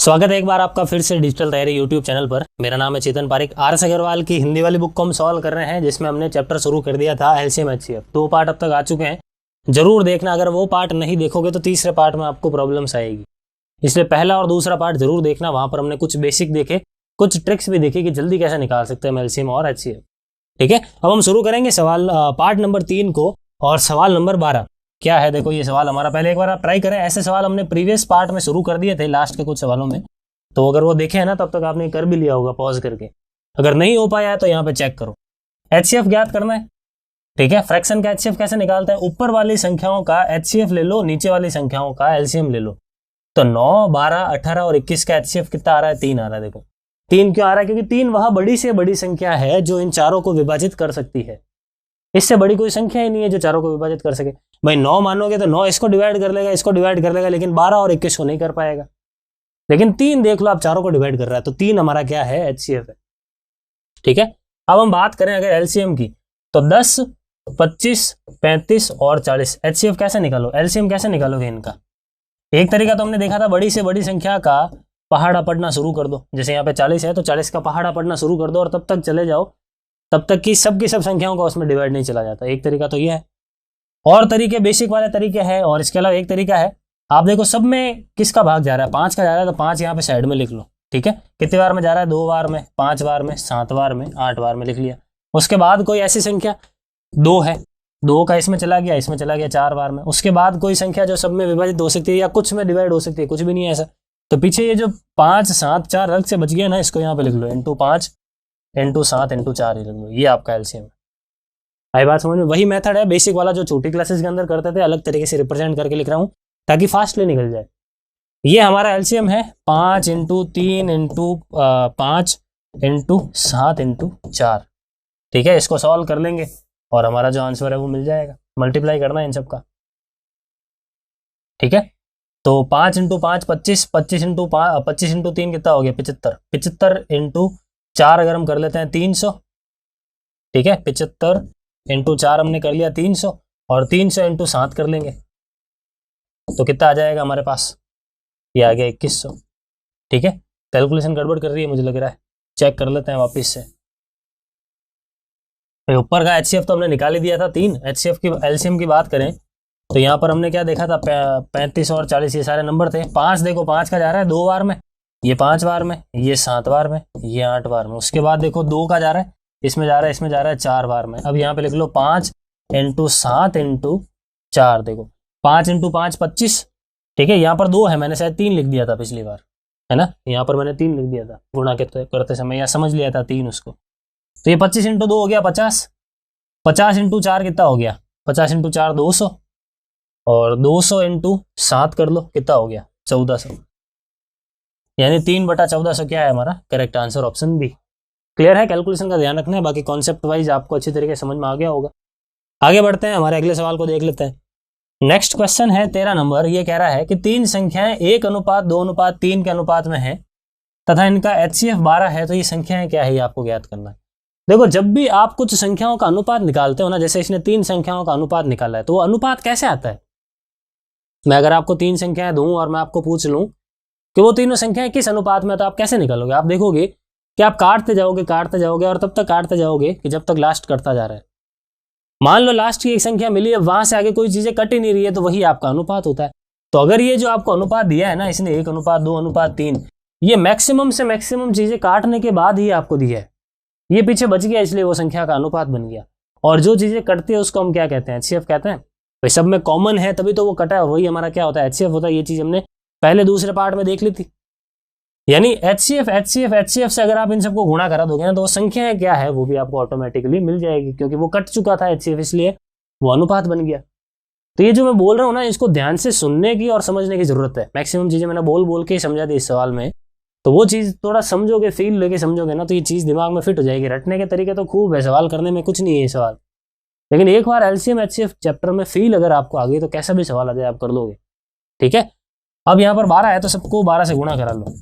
स्वागत है एक बार आपका फिर से डिजिटल तैयारी यूट्यूब चैनल पर। मेरा नाम है चेतन पारिक। आर.एस. अग्रवाल की हिंदी वाली बुक को हम सॉल्व कर रहे हैं, जिसमें हमने चैप्टर शुरू कर दिया था एलसीएम एचसीएफ। 2 पार्ट अब तक आ चुके हैं, जरूर देखना। अगर वो पार्ट नहीं देखोगे तो तीसरे पार्ट में आपको प्रॉब्लम्स आएगी, इसलिए पहला और दूसरा पार्ट जरूर देखना। वहां पर हमने कुछ बेसिक देखे, कुछ ट्रिक्स भी देखी कि जल्दी कैसे निकाल सकते हैं एलसीएम और एचसीएफ। ठीक है, अब हम शुरू करेंगे सवाल पार्ट नंबर 3 को। और सवाल नंबर 12 क्या है, देखो ये सवाल हमारा, पहले एक बार आप ट्राई करें। ऐसे सवाल हमने प्रीवियस पार्ट में शुरू कर दिए थे, लास्ट के कुछ सवालों में, तो अगर वो देखे हैं ना तब तक आपने कर भी लिया होगा पॉज करके। अगर नहीं हो पाया है तो यहाँ पे चेक करो। एचसीएफ ज्ञात करना है, ठीक है। फ्रैक्शन का एचसीएफ कैसे निकालते हैं, ऊपर वाली संख्याओं का एचसीएफ ले लो, नीचे वाली संख्याओं का एलसीएम ले लो। तो 9, 12, 18 और 21 का एचसीएफ कितना आ रहा है, 3 आ रहा है। देखो 3 क्यों आ रहा है, क्योंकि 3 वह बड़ी से बड़ी संख्या है जो इन चारों को विभाजित कर सकती है। इससे बड़ी कोई संख्या ही नहीं है जो चारों को विभाजित कर सके। भाई 9 मानोगे तो 9 इसको डिवाइड कर लेगा, इसको डिवाइड कर लेगा, लेकिन 12 और 21 को नहीं कर पाएगा। लेकिन 3 देख लो, आप चारों को डिवाइड कर रहा है, तो 3 हमारा क्या है, एचसीएफ है। ठीक है, अब हम बात करें अगर एलसीएम की, तो 10, 25, 35 और 40 एचसीएफ कैसे निकालो, एलसीएम कैसे निकालोगे इनका। एक तरीका तो हमने देखा था, बड़ी से बड़ी संख्या का पहाड़ा पढ़ना शुरू कर दो। जैसे यहाँ पे 40 है तो 40 का पहाड़ा पढ़ना शुरू कर दो और तब तक चले जाओ, तब तक की सब संख्याओं का उसमें डिवाइड नहीं चला जाता। एक तरीका तो ये है। और तरीके बेसिक वाले तरीके हैं, और इसके अलावा एक तरीका है, आप देखो सब में किसका भाग जा रहा है, 5 का जा रहा है, तो 5 यहाँ पे साइड में लिख लो। ठीक है, कितने बार में जा रहा है, 2 बार में, 5 बार में, 7 बार में, 8 बार में लिख लिया। उसके बाद कोई ऐसी संख्या 2 है, 2 का इसमें चला गया, इसमें चला गया 4 बार में। उसके बाद कोई संख्या जो सब में विभाजित हो सकती है या कुछ में डिवाइड हो सकती है, कुछ भी नहीं है ऐसा। तो पीछे ये जो 5, 7, 4 अलग से बच गया ना, इसको यहाँ पे लिख लो, इंटू 5, इंटू 7, इंटू 4 ही लिख लो। ये आपका एलसीएम है। आई बात समझ में। वही मेथड है बेसिक वाला जो छोटी क्लासेस के अंदर करते थे, अलग तरीके से रिप्रेजेंट करके लिख रहा हूँ ताकि फास्टली निकल जाए। ये हमारा एलसीएम है 5 इंटू 3 इंटू 5 इंटू 7 इंटू 4। ठीक है, इसको सॉल्व कर लेंगे और हमारा जो आंसर है वो मिल जाएगा। मल्टीप्लाई करना है इन सब का। ठीक है, तो 5 इंटू 5 25, 25 इंटू 3 कितना हो गया, 75, 75 इंटू 4 अगर हम कर लेते हैं 300। ठीक है, 75 इंटू 4 हमने कर लिया 300, और 300 इंटू 7 कर लेंगे तो कितना आ जाएगा हमारे पास, ये आ गया 2100। ठीक है, कैलकुलेशन गड़बड़ कर रही है मुझे लग रहा है, चेक कर लेते हैं वापस से। ऊपर का एचसीएफ तो हमने निकाल ही दिया था 3। एचसीएफ की एलसीएम की बात करें तो यहाँ पर हमने क्या देखा था, 35 और 40 ये सारे नंबर थे। 5 देखो, 5 का जा रहा है 2 बार में, ये 5 बार में, ये 7 बार में, ये 8 बार में। उसके बाद देखो 2 का जा रहा है, इसमें जा रहा है, इसमें जा रहा है 4 बार में। अब यहाँ पे लिख लो 5 इंटू 7 इंटू 4। देखो 5 इंटू 5 25। ठीक है, यहाँ पर 2 है, मैंने शायद 3 लिख दिया था पिछली बार, है ना। यहाँ पर मैंने 3 लिख दिया था गुणा करते समय, या समझ लिया था 3 उसको। तो ये 25 इंटू 2 हो गया 50। 50 इंटू 4 कितना हो गया, 50 इंटू 4 200, और 200 इंटू 7 कर लो, कितना हो गया 1400। यानी 3/1400 क्या है हमारा correct answer, option B. Clear है, कैलकुलेशन का ध्यान रखना है, बाकी कॉन्सेप्ट वाइज आपको अच्छी तरीके से समझ में आ गया होगा। आगे बढ़ते हैं, हमारे अगले सवाल को देख लेते हैं। नेक्स्ट क्वेश्चन है 13 नंबर। ये कह रहा है कि 3 संख्याएं 1:2:3 के अनुपात में है तथा इनका एचसीएफ 12 है, तो ये संख्याएं क्या है, ये आपको ज्ञात करना है। देखो जब भी आप कुछ संख्याओं का अनुपात निकालते हो ना, जैसे इसने 3 संख्याओं का अनुपात निकाला है, तो वो अनुपात कैसे आता है। मैं अगर आपको 3 संख्याएं दूं और मैं आपको पूछ लूं कि वो तीनों संख्याएं किस अनुपात में, तो आप कैसे निकालोगे। आप देखोगे कि आप काटते जाओगे और तब तक काटते जाओगे कि जब तक लास्ट कटता जा रहा है। मान लो लास्ट की एक संख्या मिली है, वहां से आगे कोई चीजें कट ही नहीं रही है, तो वही आपका अनुपात होता है। तो अगर ये जो आपको अनुपात दिया है ना इसने, 1:2:3, ये मैक्सिमम से मैक्सिमम चीजें काटने के बाद ही आपको दिया है। ये पीछे बच गया, इसलिए वो संख्या का अनुपात बन गया। और जो चीजें कटती है उसको हम क्या कहते हैं, एचसीएफ कहते हैं। भाई सब में कॉमन है तभी तो वो कटा है, वही हमारा क्या होता है, एचसीएफ होता है। ये चीज हमने पहले दूसरे पार्ट में देख ली थी। यानी एचसीएफ से अगर आप इन सबको गुणा करा दोगे ना, तो वो संख्या क्या है वो भी आपको ऑटोमेटिकली मिल जाएगी, क्योंकि वो कट चुका था एचसीएफ, इसलिए वो अनुपात बन गया। तो ये जो मैं बोल रहा हूँ ना, इसको ध्यान से सुनने की और समझने की जरूरत है। मैक्सिमम चीजें मैंने बोल के ही समझा दी इस सवाल में, तो वो चीज थोड़ा समझोगे, फील लेके समझोगे ना, तो ये चीज दिमाग में फिट हो जाएगी। रटने के तरीके तो खूब है, सवाल करने में कुछ नहीं है ये सवाल, लेकिन एक बार एलसीएम एचसीएफ चैप्टर में फील अगर आपको आ गई तो कैसा भी सवाल आ जाए आप कर लोगे। ठीक है, अब यहाँ पर 12 है तो सबको 12 से गुणा करा लो,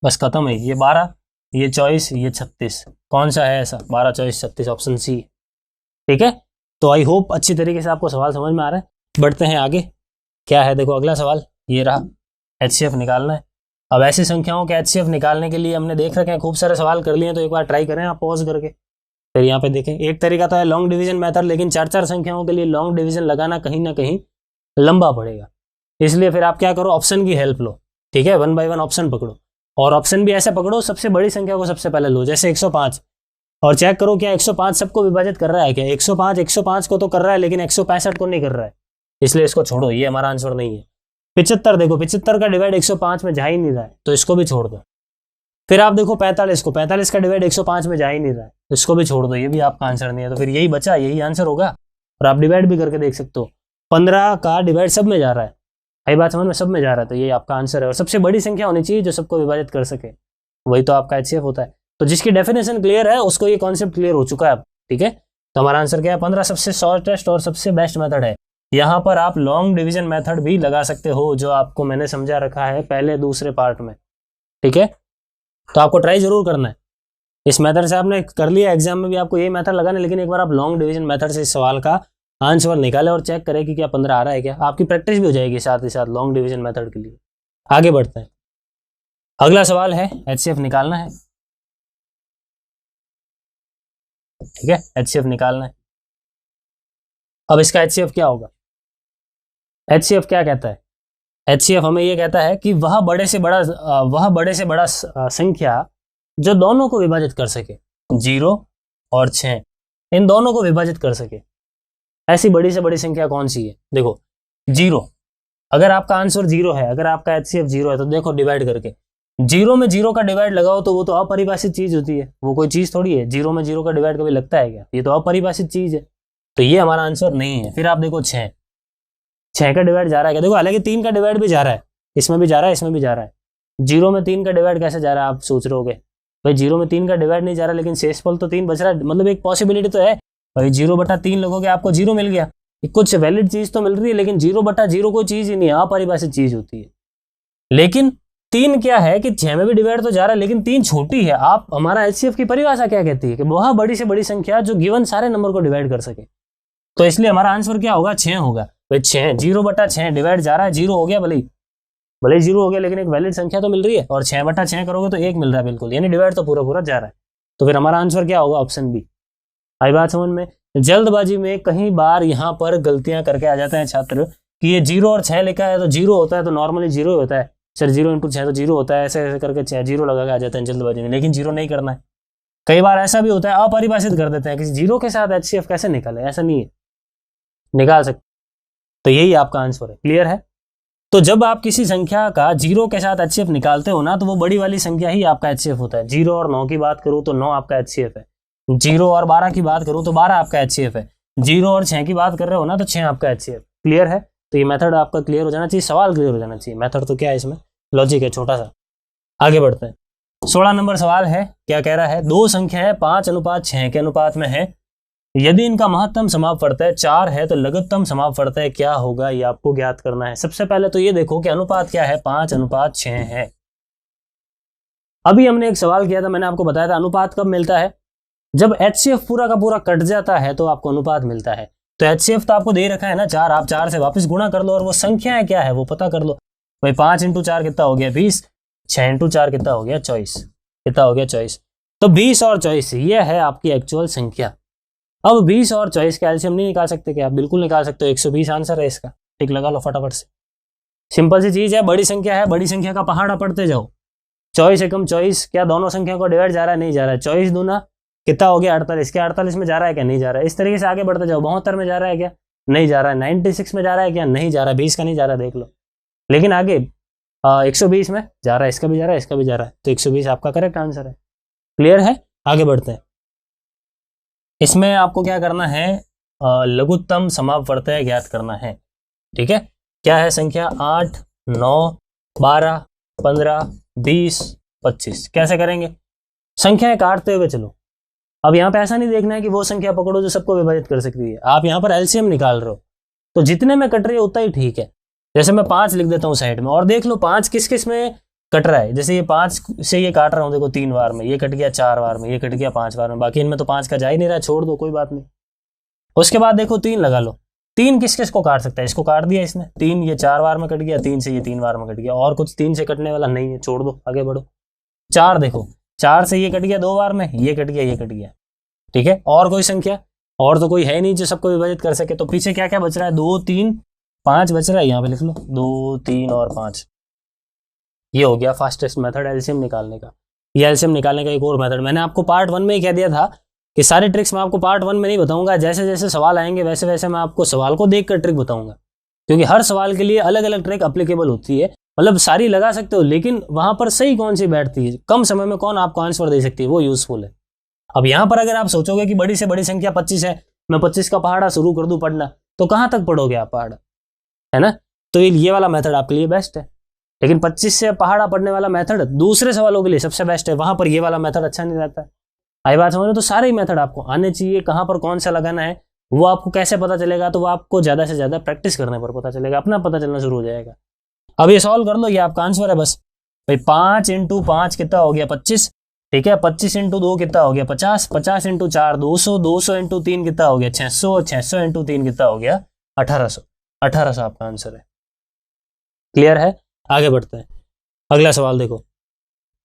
बस खत्म है। ये 12, ये 24, ये 36, कौन सा है ऐसा, 12, 24, 36, ऑप्शन सी। ठीक है, तो आई होप अच्छी तरीके से आपको सवाल समझ में आ रहा है। बढ़ते हैं आगे, क्या है देखो अगला सवाल ये रहा, एचसीएफ निकालना है। अब ऐसी संख्याओं के HCF निकालने के लिए हमने देख रखे हैं, खूब सारे सवाल कर लिए, तो एक बार ट्राई करें आप पॉज करके, फिर यहाँ पे देखें। एक तरीका तो है लॉन्ग डिवीजन मेथड, लेकिन 4-4 संख्याओं के लिए लॉन्ग डिवीजन लगाना कहीं ना कहीं लंबा पड़ेगा, इसलिए फिर आप क्या करो, ऑप्शन की हेल्प लो, ठीक है, 1 बाय 1 ऑप्शन पकड़ो, और ऑप्शन भी ऐसे पकड़ो सबसे बड़ी संख्या को सबसे पहले लो, जैसे 105, और चेक करो क्या 105 सबको विभाजित कर रहा है क्या। 105 को तो कर रहा है, लेकिन 165 को नहीं कर रहा है, इसलिए इसको छोड़ो, ये हमारा आंसर नहीं है। 75 देखो, 75 का डिवाइड 105 में जा ही नहीं रहा है, तो इसको भी छोड़ दो। फिर आप देखो 45 का डिवाइड 105 में जा ही नहीं रहा है, तो इसको भी छोड़ दो, ये भी आपका आंसर नहीं है, तो फिर यही बचा, यही आंसर होगा। और आप डिवाइड भी करके देख सकते हो, 15 का डिवाइड सब में जा रहा है, आई बात समझ में, सब में जा रहा है, तो ये आपका आंसर है। और सबसे बड़ी संख्या होनी चाहिए जो सबको विभाजित कर सके, वही तो आपका HCF होता है। तो जिसकी डेफिनेशन क्लियर है उसको ये कॉन्सेप्ट क्लियर हो चुका है अब, ठीक है। तो हमारा आंसर क्या है, 15 सबसे शॉर्टेस्ट और सबसे बेस्ट मेथड है। यहाँ पर आप लॉन्ग डिवीजन मेथड भी लगा सकते हो, जो आपको मैंने समझा रखा है पहले दूसरे पार्ट में, ठीक है। तो आपको ट्राई जरूर करना है, इस मेथड से आपने कर लिया, एग्जाम में भी आपको यही मेथड लगाना है, लेकिन एक बार आप लॉन्ग डिवीजन मेथड से इस सवाल का आंसर निकालें और चेक करें कि क्या 15 आ रहा है क्या, आपकी प्रैक्टिस भी हो जाएगी साथ ही साथ लॉन्ग डिवीजन मेथड के लिए। आगे बढ़ते हैं, अगला सवाल है HCF निकालना है, ठीक है, HCF निकालना है। अब इसका HCF क्या होगा, HCF क्या कहता है, HCF हमें यह कहता है कि वह बड़े से बड़ा संख्या जो दोनों को विभाजित कर सके, 0 और 6, इन दोनों को विभाजित कर सके, ऐसी बड़ी से बड़ी संख्या कौन सी है। देखो 0, अगर आपका आंसर 0 है, अगर आपका HCF 0 है, तो देखो डिवाइड करके 0 में 0 का डिवाइड लगाओ तो वो तो अपरिभाषित चीज होती है, वो कोई चीज थोड़ी है। 0 में 0 का डिवाइड कभी लगता है क्या, ये तो अपरिभाषित चीज है, तो ये हमारा आंसर नहीं है। फिर आप देखो 6 का डिवाइड जा रहा है क्या, देखो हालांकि 3 का डिवाइड भी जा रहा है, इसमें भी जा रहा है, इसमें भी जा रहा है। 0 में 3 का डिवाइड कैसे जा रहा है, आप सोच रहे होगे भाई 0 में 3 का डिवाइड नहीं जा रहा, लेकिन शेषफल तो 3 बच रहा है, मतलब एक पॉसिबिलिटी तो है भाई 0/3 लोगोगे आपको 0 मिल गया, कुछ वैलिड चीज तो मिल रही है, लेकिन 0/0 कोई चीज ही नहीं है, अपरिभाषित चीज होती है। लेकिन 3 क्या है कि 6 में भी डिवाइड तो जा रहा है, लेकिन 3 छोटी है। आप हमारा HCF की परिभाषा क्या कहती है कि वह बड़ी से बड़ी संख्या जो गिवन सारे नंबर को डिवाइड कर सके, तो इसलिए हमारा आंसर क्या होगा, 6 होगा। भाई 6 0/6 डिवाइड जा रहा है, 0 हो गया, भले 0 हो गया, लेकिन एक वैलिड संख्या तो मिल रही है, और 6/6 करोगे तो 1 मिल रहा है बिल्कुल, यानी डिवाइड तो पूरा जा रहा है। तो फिर हमारा आंसर क्या होगा, ऑप्शन बी। आई बात समझ में। जल्दबाजी में कई बार यहाँ पर गलतियां करके आ जाते हैं छात्र कि ये 0 और 6 लिखा है तो 0 होता है, तो नॉर्मली 0 होता है सर, 0 × 6 तो 0 होता है, ऐसे करके 0 लगा के आ जाते हैं जल्दबाजी में, लेकिन 0 नहीं करना है। कई बार ऐसा भी होता है, अपरिभाषित कर देते हैं कि 0 के साथ HCF कैसे निकाले, ऐसा नहीं है, निकाल सकते। तो यही आपका आंसर है, क्लियर है। तो जब आप किसी संख्या का 0 के साथ HCF निकालते हो ना, तो वो बड़ी वाली संख्या ही आपका HCF होता है। 0 और 9 की बात करूँ तो 9 आपका HCF है, 0 और 12 की बात करूँ तो 12 आपका HCF है, 0 और 6 की बात कर रहे हो ना तो 6 आपका HCF। क्लियर है। तो ये मेथड आपका क्लियर हो जाना चाहिए, सवाल क्लियर हो जाना चाहिए। मेथड तो क्या है, इसमें लॉजिक है छोटा सा। आगे बढ़ते हैं। 16 नंबर सवाल है, क्या कह रहा है, दो संख्याएं 5:6 के अनुपात में है, यदि इनका महत्तम समापवर्तय 4 है तो लघुत्तम समापवर्तय क्या होगा, ये आपको ज्ञात करना है। सबसे पहले तो ये देखो कि अनुपात क्या है, 5:6 है। अभी हमने एक सवाल किया था, मैंने आपको बताया था अनुपात कब मिलता है, जब HCF पूरा का पूरा कट जाता है तो आपको अनुपात मिलता है। तो HCF तो आपको दे रखा है ना 4, आप 4 से वापस गुणा कर लो और वो संख्याएं क्या है वो पता कर लो। भाई 5 × 4 कितना हो गया 20, 6 × 4 कितना हो गया 24, कितना हो गया 24। तो 20 और 24 ये है आपकी एक्चुअल संख्या। अब 20 और 24 का एलसीएम नहीं निकाल सकते क्या, बिल्कुल निकाल सकते हो, 120 आंसर है इसका, टिक लगा लो फटाफट से। सिंपल सी चीज है, बड़ी संख्या है, बड़ी संख्या का पहाड़ा पढ़ते जाओ। 24 एकम 24, क्या दोनों संख्या को डिवाइड जा रहा है, नहीं जा रहा है। 24 दूना कितना हो गया 48, क्या 48 में जा रहा है क्या, नहीं जा रहा है। इस तरीके से आगे बढ़ते जाओ, 72 में जा रहा है क्या, नहीं जा रहा है। 96 में जा रहा है क्या, नहीं जा रहा है। 20 का नहीं जा रहा, देख लो। लेकिन आगे 120 में जा रहा है, इसका भी जा रहा है, इसका भी जा रहा है, तो 120 आपका करेक्ट आंसर है। क्लियर है। आगे बढ़ते हैं। इसमें आपको क्या करना है, लघुत्तम समापवर्तय ज्ञात करना है। ठीक है, क्या है संख्या 8, 9, 12, 15, 20, 25। कैसे करेंगे, संख्याएं काटते हुए चलो। अब यहाँ पे ऐसा नहीं देखना है कि वो संख्या पकड़ो जो सबको विभाजित कर सकती है, आप यहाँ पर एलसीएम निकाल रहे हो, तो जितने में कट रही है उतना ही ठीक है। जैसे मैं 5 लिख देता हूँ साइड में, और देख लो 5 किस किस में कट रहा है। जैसे ये 5 से ये काट रहा हूँ, देखो 3 बार में, ये कट गया 4 बार में, ये कट गया 5 बार में, बाकी इनमें तो 5 का जा ही नहीं रहा, छोड़ दो कोई बात नहीं। उसके बाद देखो 3 लगा लो, तीन किस किस को काट सकता है, इसको काट दिया इसने, तीन ये 4 बार में कट गया, तीन से ये 3 बार में कट गया, और कुछ 3 से कटने वाला नहीं है, छोड़ दो आगे बढ़ो। 4 देखो, 4 से ये कट गया 2 बार में, ये कट गया, ये कट गया, ठीक है। और कोई संख्या, और तो कोई है नहीं जो सबको विभाजित कर सके, तो पीछे क्या क्या बच रहा है, 2 3 5 बच रहा है, यहाँ पे लिख लो 2 3 और 5। ये हो गया फास्टेस्ट मेथड एलसीएम निकालने का। ये एलसीएम निकालने का एक और मेथड मैंने आपको पार्ट 1 में ही कह दिया था कि सारी ट्रिक्स मैं आपको पार्ट 1 में नहीं बताऊंगा, जैसे जैसे सवाल आएंगे वैसे वैसे मैं आपको सवाल को देखकर ट्रिक बताऊंगा, क्योंकि हर सवाल के लिए अलग अलग ट्रिक अप्लीकेबल होती है, मतलब सारी लगा सकते हो, लेकिन वहां पर सही कौन सी बैठती है, कम समय में कौन आपको आंसर दे सकती है, वो यूजफुल है। अब यहाँ पर अगर आप सोचोगे कि बड़ी से बड़ी संख्या 25 है, मैं 25 का पहाड़ा शुरू कर दूं पढ़ना, तो कहां तक पढ़ोगे आप पहाड़ा, है ना। तो ये वाला मेथड आपके लिए बेस्ट है, लेकिन 25 से पहाड़ा पढ़ने वाला मेथड दूसरे सवालों के लिए सबसे बेस्ट है, वहां पर ये वाला मेथड अच्छा नहीं रहता है। आई बात समझ लो, तो सारे ही मेथड आपको आने चाहिए, कहां पर कौन सा लगाना है वो आपको कैसे पता चलेगा, तो वो आपको ज्यादा से ज्यादा प्रैक्टिस करने पर पता चलेगा, अपना पता चलना शुरू हो जाएगा। अब ये सॉल्व कर लो, ये आपका आंसर है बस भाई। 5 × 5 कितना हो गया 25, ठीक है। 25 × 2 कितना हो गया 50, 50 × 4 200, 200 × 3 कितना हो गया 600, 600 × 3 कितना हो गया 1800, 1800 आपका आंसर है। क्लियर है, आगे बढ़ते हैं। अगला सवाल देखो,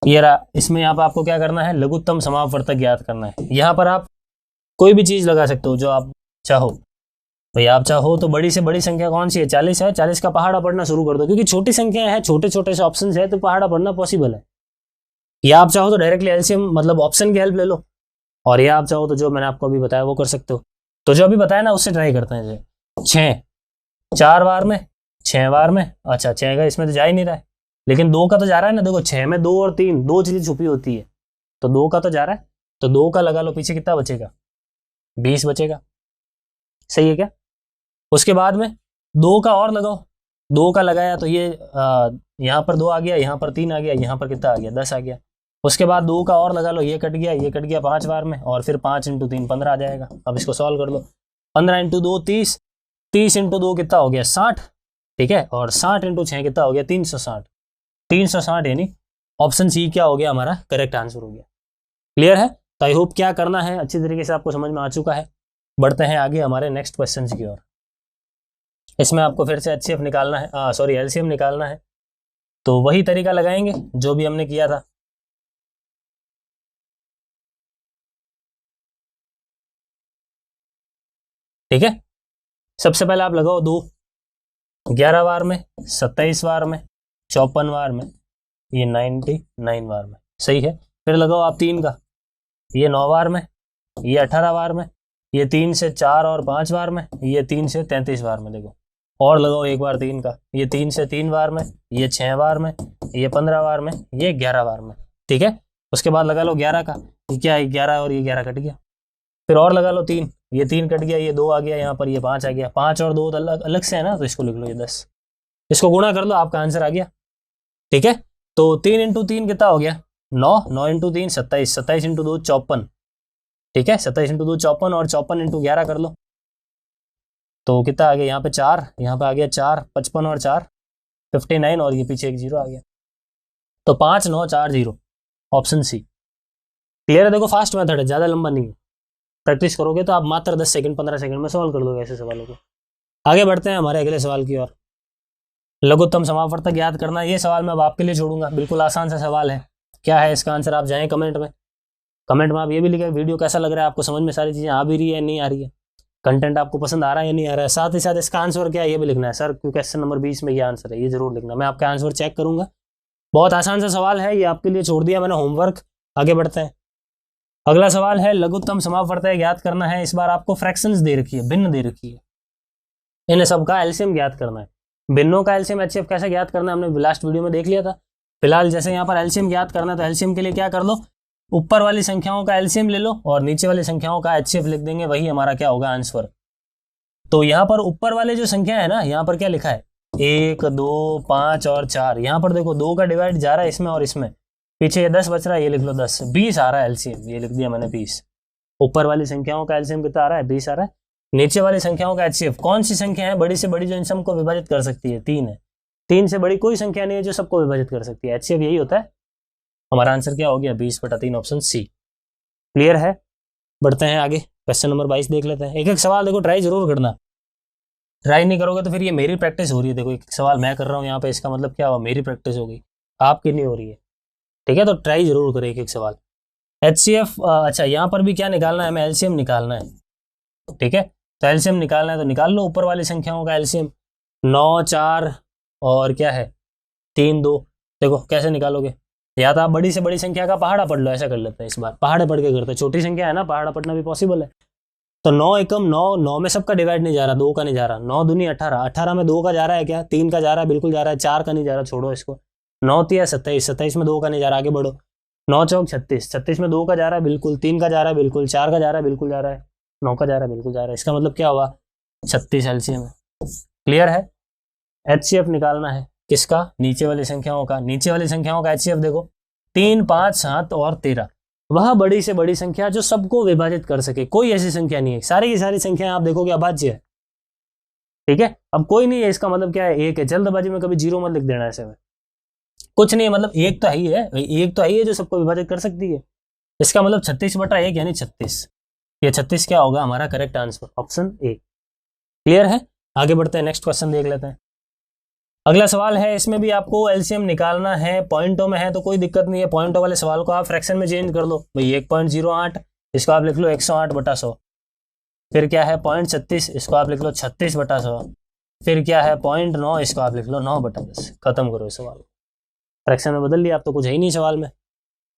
ये रहा, इसमें यहाँ पर आपको क्या करना है, लघुत्तम समापवर्तक ज्ञात करना है। यहाँ पर आप कोई भी चीज लगा सकते हो जो आप चाहो, भाई आप चाहो तो बड़ी से बड़ी संख्या कौन सी है, 40 है, 40 का पहाड़ा पढ़ना शुरू कर दो, क्योंकि छोटी संख्या है, छोटे छोटे से ऑप्शन है, तो पहाड़ा पढ़ना पॉसिबल है। या आप चाहो तो डायरेक्टली एलसीएम मतलब ऑप्शन की हेल्प ले लो, और या आप चाहो तो जो मैंने आपको अभी बताया वो कर सकते हो। तो जो अभी बताया ना उससे ट्राई करते हैं। 6 4 बार में, 6 बार में, अच्छा 6 का इसमें तो जा ही नहीं रहा है, लेकिन 2 का तो जा रहा है ना। देखो 6 में 2 और 3 दो चीजें छुपी होती है, तो 2 का तो जा रहा है, तो 2 का लगा लो, पीछे कितना बचेगा 20 बचेगा, सही है क्या। उसके बाद में 2 का और लगाओ, 2 का लगाया तो ये यहाँ पर 2 आ गया, यहाँ पर 3 आ गया, यहाँ पर कितना आ गया 10 आ गया। उसके बाद 2 का और लगा लो, ये कट गया, ये कट गया 5 बार में, और फिर 5 × 3 15 आ जाएगा। अब इसको सॉल्व कर लो, 15 × 2 30, 30 × 2 कितना हो गया 60, ठीक है, और 60 × 6 कितना हो गया 360, 360 यानी ऑप्शन सी क्या हो गया हमारा करेक्ट आंसर हो गया। क्लियर है, तो आई होप क्या करना है अच्छी तरीके से आपको समझ में आ चुका है। बढ़ते हैं आगे हमारे नेक्स्ट क्वेश्चन की ओर। इसमें आपको फिर से एचसीएफ निकालना है, सॉरी एलसीएम निकालना है, तो वही तरीका लगाएंगे जो भी हमने किया था। ठीक है, सबसे पहले आप लगाओ 2, 11 बार में, 27 बार में, 54 बार में, ये 99 बार में, सही है। फिर लगाओ आप 3 का, ये 9 बार में, ये 18 बार में, ये 3 से 4 और 5 बार में, ये 3 से 33 बार में। देखो और लगाओ एक बार 3 का, ये 3 से 3 बार में, ये 6 बार में, ये 15 बार में, ये 11 बार में, ठीक है। उसके बाद लगा लो 11 का, ये क्या है 11 और ये 11 कट गया। फिर और लगा लो 3, ये 3 कट गया, ये 2 आ गया, यहाँ पर ये 5 आ गया, 5 और 2 अलग अलग से है ना, तो इसको लिख लो ये 10, इसको गुणा कर लो, आपका आंसर आ गया। ठीक है, तो 3 × 3 कितना हो गया 9, 9 × 3 27, 27 × 2 54, ठीक है, 27 × 2 54, और 54 × 11 कर लो, तो कितना आ गया यहाँ पे 4, यहाँ पे आ गया 4, 55 और 4 59, और ये पीछे एक 0 आ गया, तो 5 9 4 0, ऑप्शन सी। क्लियर है, देखो फास्ट मेथड है, ज्यादा लंबा नहीं है, प्रैक्टिस करोगे तो आप मात्र 10 सेकंड 15 सेकंड में सॉल्व कर दोगे ऐसे सवालों को। आगे बढ़ते हैं हमारे अगले सवाल की ओर। लघुत्तम समापवर्तक याद करना, ये सवाल मैं अब आपके लिए छोड़ूंगा, बिल्कुल आसान सा सवाल है। क्या है इसका आंसर, आप जाएं कमेंट में, कमेंट में आप ये भी लिखें वीडियो कैसा लग रहा है आपको, समझ में सारी चीजें आ भी रही है नहीं आ रही है, कंटेंट आपको पसंद आ रहा है या नहीं आ रहा है। साथ ही साथ इसका आंसर क्या है ये भी लिखना है, सर क्वेश्चन नंबर 20 में ये आंसर है, ये जरूर लिखना, मैं आपका आंसर चेक करूंगा। बहुत आसान सा सवाल है, ये आपके लिए छोड़ दिया मैंने होमवर्क। आगे बढ़ते हैं, अगला सवाल है लघुत्तम समापवर्तक ज्ञात करना है। इस बार आपको फ्रैक्शंस दे रखी है, भिन्न दे रखी है, इन सबका एलसीएम ज्ञात करना है। भिन्नों का एलसीएम एचसीएफ कैसे ज्ञात करना है हमने लास्ट वीडियो में देख लिया था। फिलहाल जैसे यहाँ पर एलसीएम ज्ञात करना है, तो एलसीएम के लिए क्या कर लो, ऊपर वाली संख्याओं का एलसीएम ले लो और नीचे वाली संख्याओं का एचसीएफ लिख देंगे, वही हमारा क्या होगा आंसर। तो यहाँ पर ऊपर वाले जो संख्या है ना, यहाँ पर क्या लिखा है 1 2 5 और 4, यहाँ पर देखो 2 का डिवाइड जा रहा है इसमें और इसमें, पीछे ये 10 बच रहा है, ये लिख लो 10, 20 आ रहा है एलसीएम, ये लिख दिया मैंने 20। ऊपर वाली संख्याओं का एलसीएम कितना आ रहा है 20 आ रहा है। नीचे वाली संख्याओं का एचसीएफ, कौन सी संख्या है बड़ी से बड़ी जो इन सबको विभाजित कर सकती है, 3 है, 3 से बड़ी कोई संख्या नहीं है जो सबको विभाजित कर सकती है, एचसीएफ यही होता है। हमारा आंसर क्या हो गया 20/3, ऑप्शन सी। क्लियर है, बढ़ते हैं आगे, क्वेश्चन नंबर 22 देख लेते हैं। एक एक सवाल देखो ट्राई जरूर करना, ट्राई नहीं करोगे तो फिर ये मेरी प्रैक्टिस हो रही है। देखो एक सवाल मैं कर रहा हूँ यहाँ पे, इसका मतलब क्या हुआ, मेरी प्रैक्टिस हो गई, आपकी नहीं हो रही है। ठीक है, तो ट्राई जरूर करें एक एक सवाल। HCF, अच्छा यहाँ पर भी क्या निकालना है, हमें एलसीएम निकालना है। ठीक है, तो एलसीएम निकालना है तो निकाल लो ऊपर वाली संख्याओं का एलसीएम। 9 4 और क्या है 3 2। देखो कैसे निकालोगे, या तो आप बड़ी से बड़ी संख्या का पहाड़ा पढ़ लो, ऐसा कर लेते हैं इस बार, पहाड़े पढ़ के करते हैं, छोटी संख्या है ना, पहाड़ा पढ़ना भी पॉसिबल है। तो 9 एकम 9, 9 में सबका डिवाइड नहीं जा रहा, 2 का नहीं जा रहा, 9 दूनी 18, 18 में 2 का जा रहा है क्या, 3 का जा रहा है, बिल्कुल जा रहा है, 4 का नहीं जा रहा, छोड़ो इसको। 9 3 27, 27 में 2 का नहीं जा रहा, आगे बढ़ो। 9 चौक 36, 36 में 2 का जा रहा है बिल्कुल, 3 का जा रहा है बिल्कुल, 4 का जा रहा है बिल्कुल जा रहा है, 9 का जा रहा है बिल्कुल जा रहा है। इसका मतलब क्या हुआ, 36 एलसीएम है। क्लियर है। एचसीएफ निकालना है किसका, नीचे वाली संख्याओं का। नीचे वाली संख्याओं का एचसीएफ देखो 3 5 7 और 13, वह बड़ी से बड़ी संख्या जो सबको विभाजित कर सके। कोई ऐसी संख्या नहीं है, सारी की सारी संख्याएं आप देखोगे अभाज्य है। ठीक है, अब कोई नहीं है, इसका मतलब क्या है, एक है। जल्दबाजी में कभी जीरो मत लिख देना ऐसे में, कुछ नहीं है, मतलब एक तो है ही है, एक तो है ही है जो सबको विभाजित कर सकती है। इसका मतलब 36/1 यानी 36। ये 36 क्या होगा हमारा correct answer, option A. Clear है। आगे बढ़ते हैं, नेक्स्ट क्वेश्चन देख लेते हैं। अगला सवाल है, इसमें भी आपको एलसीएम निकालना है, पॉइंटों में है तो कोई दिक्कत नहीं है, पॉइंटों वाले सवाल को आप फ्रैक्शन में चेंज कर लो भाई। 1.08 इसको आप लिख लो 108/100। फिर क्या है 0.36 इसको आप लिख लो 36/100। फिर क्या है 0.9 इसको आप लिख लो 9/10। खत्म करो इस सवाल को, फ्रैक्शन में बदल लिया, आप तो कुछ है ही नहीं सवाल में।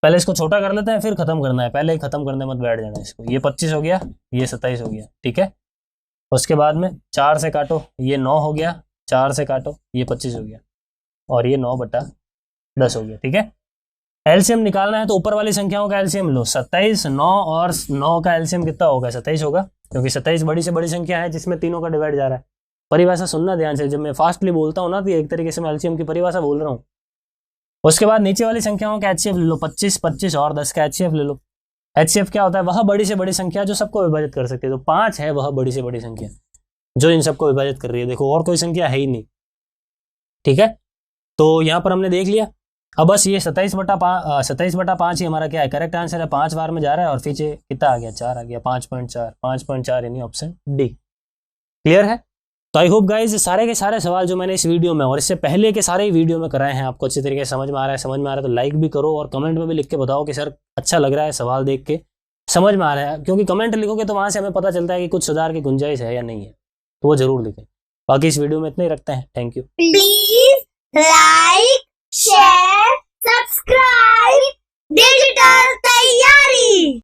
पहले इसको छोटा कर लेते हैं फिर खत्म करना है, पहले ही खत्म करने मत बैठ जाना इसको। ये 25 हो गया, ये 27 हो गया। ठीक है, उसके बाद में 4 से काटो, ये 9 हो गया, 4 से काटो, ये 25 हो गया, और ये 9/10 हो गया। ठीक है, एलसीएम निकालना है तो ऊपर वाली संख्याओं का एलसीएम लो। 27 9 और 9 का एलसीएम कितना होगा, 27 होगा, क्योंकि 27 बड़ी से बड़ी संख्या है जिसमें तीनों का डिवाइड जा रहा है। परिभाषा सुनना ध्यान से, जब मैं फास्टली बोलता हूँ ना तो एक तरीके से मैं एलसीएम की परिभाषा बोल रहा हूँ। उसके बाद नीचे वाली संख्याओं का एचसीएफ ले लो, 25 25 और 10 का एचसीएफ ले लो। एचसीएफ क्या होता है, वह बड़ी से बड़ी संख्या जो सबको विभाजित कर सकती है। तो 5 है वह बड़ी से बड़ी संख्या जो इन सबको विभाजित कर रही है। देखो और कोई संख्या है ही नहीं। ठीक है, तो यहां पर हमने देख लिया। अब बस ये 27/5 ही हमारा क्या है, करेक्ट आंसर है। 5 बार में जा रहा है और पीछे कितना आ गया, 4 आ गया, 5.4 यानी ऑप्शन डी। क्लियर है। तो आई होप गाइज सारे के सारे सवाल जो मैंने इस वीडियो में और इससे पहले के सारे वीडियो में कराए हैं आपको अच्छी तरीके से समझ में आ रहा है। समझ में आ रहा है तो लाइक भी करो और कमेंट में भी लिख के बताओ कि सर अच्छा लग रहा है सवाल देख के, समझ में आ रहा है। क्योंकि कमेंट लिखोगे तो वहां से हमें पता चलता है कि कुछ सुधार की गुंजाइश है या नहीं है, तो वो जरूर लिखें। बाकी इस वीडियो में इतना ही रखते हैं। Thank you. Please like share subscribe digital तैयारी।